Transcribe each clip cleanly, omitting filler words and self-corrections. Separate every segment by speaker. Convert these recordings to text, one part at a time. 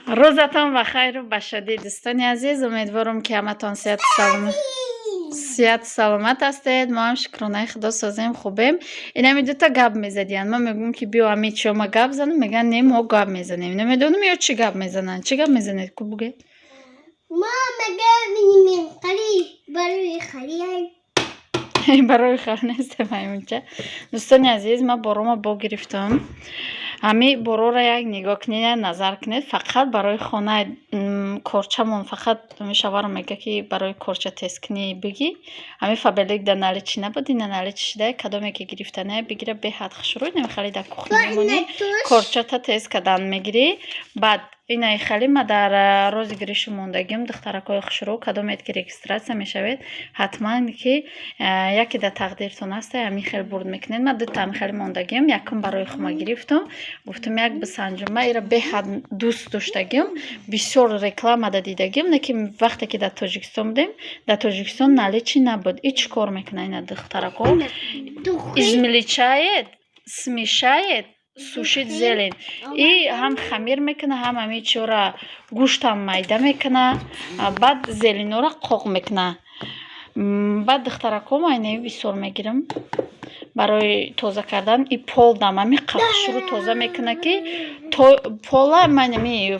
Speaker 1: روزتان بخیر و باشید دوستان عزیز. امیدوارم که همتون صحت سلامت هستید. ما هم شکرانه خدا سازیم خوبیم. اینا می دوتا گپ میزدین. ما میگم که بیا امید شما گپ زنیم، میگن نه ما گپ میزنیم. نمیدونم یا چی گپ میزنن. چی گپ میزنید کو بگید؟
Speaker 2: ما میگم خالی برای خالی
Speaker 1: برای خیر نیست میمونچه. دوستان عزیز ما بارو با گرفتم. همی برو را یک نگاه کنید، نظر کنید. فقط برای خانه کورچمون فقط شوهر میگه که برای کورچه تست کنی بگی. همی فابریک در نالیچی نبودی، نالیچی شده کدومی که گرفتنه بگیره به حد خشروی نمیخواهی در کخنی میمونی کورچه تا تست کردن میگیری. بعد اینای خالی ما در روز گریش موندگیم دخترکای خشرو کدومیت که رجیستراسیون میشوید حتما که یکی در تقدیرتون هست همین خیلی برد میکنید. من دو تا خیلی موندگیم یکم برای خودم گرفتم، گفتم یک بسنجم. من ایرا به حد دوست داشتم، بسیار رکلام دیدم. نه که وقتی که در تاجیکستان بودیم، در تاجیکستان نالیچی نبود. هیچ کار میکنه این دخترکا. ازملیچاید، سمیشاید، سوشید زلین. ای هم خمیر میکنه هم همی چورا گوشت هم میده میکنه. بعد زلینو را قوق میکنه. بعد دخترکا ما اینه بسیار میگیرم برای تازه کردن. ای پول داممی قفش رو تازه میکنه که پولا من نمی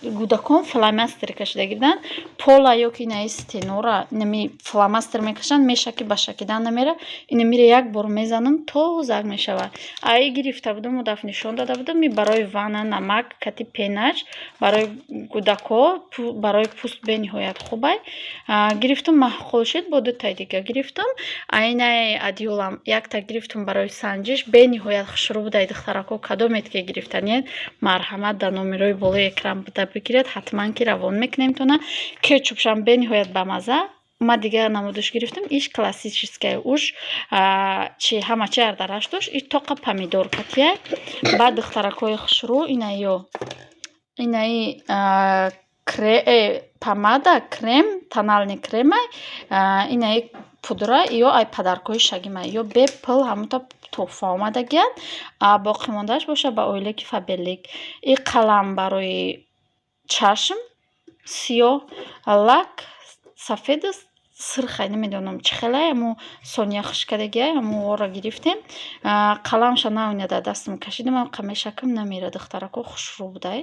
Speaker 1: گودکان فلامستر کشیده گیردن. پولا یا که اینه استینورا نمی فلامستر میکشن میشه که بشکیدن نمیره. اینه میره یک بار میزنم تازه میشود. ای گرفته بودم و دفع نشان داده بودم می برای وانه نمک کتی پیناج برای گودکا برای پوست به نهایت خوبه گرفتم. معقول شد با دو تا دیگه گرفتم. اینه ادیولم یک تا گرفتم برای سنجش به نهایت خشرو بوده. دخترکا کدومیت که گرفتنید مرحمت در نمرای بالای اکران بوده بگیرید حتما که روان میکنیم تونه. کچوپشم به نهایت بمزه. ما دیگه نمودش گرفتم. ایش کلاسیکیه اوش چی همه چی اردرش داشت. ای توقع پمیدور کتیه. بعد دخترکای خشرو اینه یو اینه помада крем тоналный крем اینه пудра ё ай падаркои шагима ё бе пил ҳамута тухфа омадагиян боқӣ мондаш боша ба ойлаки фаберлик. ин қалам барои чашм сиёҳ лак сафед сирхай намедонам чӣ хелае аммо сония хушкадагия амморо гирифтем. қаламша наонида дастам кашидам қамешакам намера духтарако хушрӯ будай.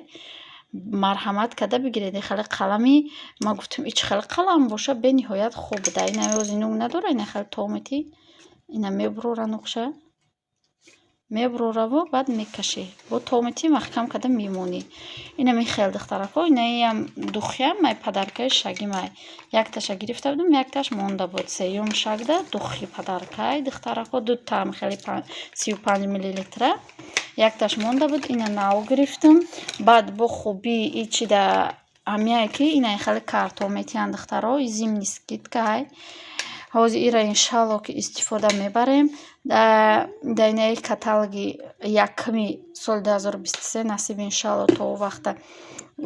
Speaker 1: марҳамат када бигиред. хеле қалами ма гуфтам ич хеле қалам боша бе ниҳоят хуб буда. ина ёзинук надора ина хеле томети ина мебурора нуқша мебурораву баъд мекашӣ бо томети маҳкам када мемонӣ. ина ми хел духтарако инаам духям май падаркаи шагимай якташа гирифта будам якташ монда буд. сеюм шагда духи падаркай духтарако дутам хели 35 миллилитра якташ монда буд. ина нав гирифтам. баъд бо хуби ичида амяе ки ина хели картометиян духтаро зимни скидкай ҳозир ира иншалло ки истифода мебарем. дар инаи каталоги якми соли 2023 насиб иншалло то вақта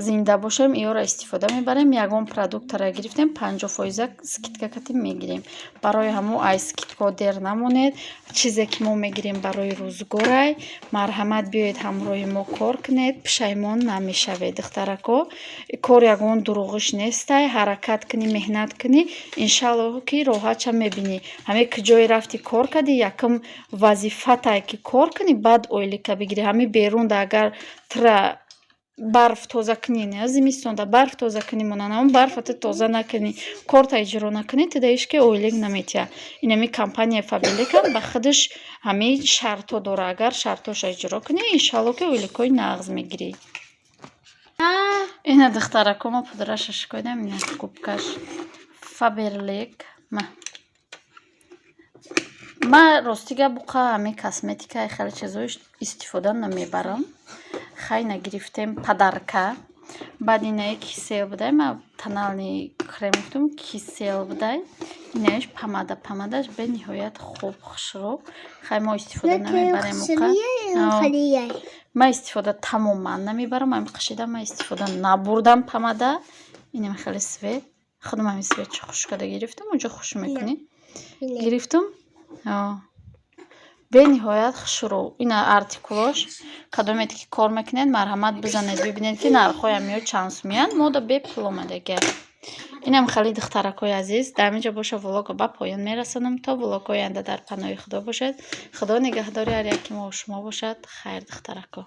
Speaker 1: зинда бошем иёро истифода мебарем. ягон продуктро гирифтем 50% скидка катим мегирем. барои ҳамо ай скидко дер намонед. чизе ки мо мегирем барои рӯзгорай. марҳамат биёед ҳамроҳи мо кор кунед пушаймон намешавед. духтарако кор ягон дурӯғиш нестай. ҳаракат кунӣ меҳнат кунӣ иншалло ки роҳатша мебинӣ. ҳаме куҷое рафтӣ кор кардӣ якам вазифатай ки кор кунӣ баъд ойлика бигирӣ. ҳаме берунда агар тра барф тоза кунӣ не зимистонда барф тоза кунӣ монанам барфата тоза накунӣ корта иҷро накунӣ тидаиш ки ойлик наметия. инами компания фаберлика ба худаш ҳами шарто дора. агар шартоша иҷро кунӣ иншалло ки ойликои нағз мегирӣ. ина духтарако ма пудраша шикоидам. ина губкаш фаберлик ма ростига буқа ҳами косметикаи хеле чизоиш истифода намебарам. хайна гирифтем падарка. баъд инаи кисел будай ма тонални крем гуфтам кисел будай. инаиш помадаш бе ниҳоят хуб хушрӯ. хай мо истифода намебарем. ма истифода тамоман намебарам. ами қашида ма истифода набурдам помада. инам хеле свет худам ами светчи хушкада гирифтам. уҷо хуш мекунӣ гирифтам. бениҳоят хушрӯ. Ина артикулош кадомете ки кор мекунед марҳамат бизанед бибинед ки нархҳоям меёд чанд сумиянд. Мода бепул омадаги. Инам хали духтаракҳои азиз, дар ҳамин ҷо боша влогро ба поён мерасонам. То влогҳои оянда дар паноҳи Худо бошед. Худо нигаҳдори ҳар яки мо ва шумо бошад. Хайр духтаракҳо.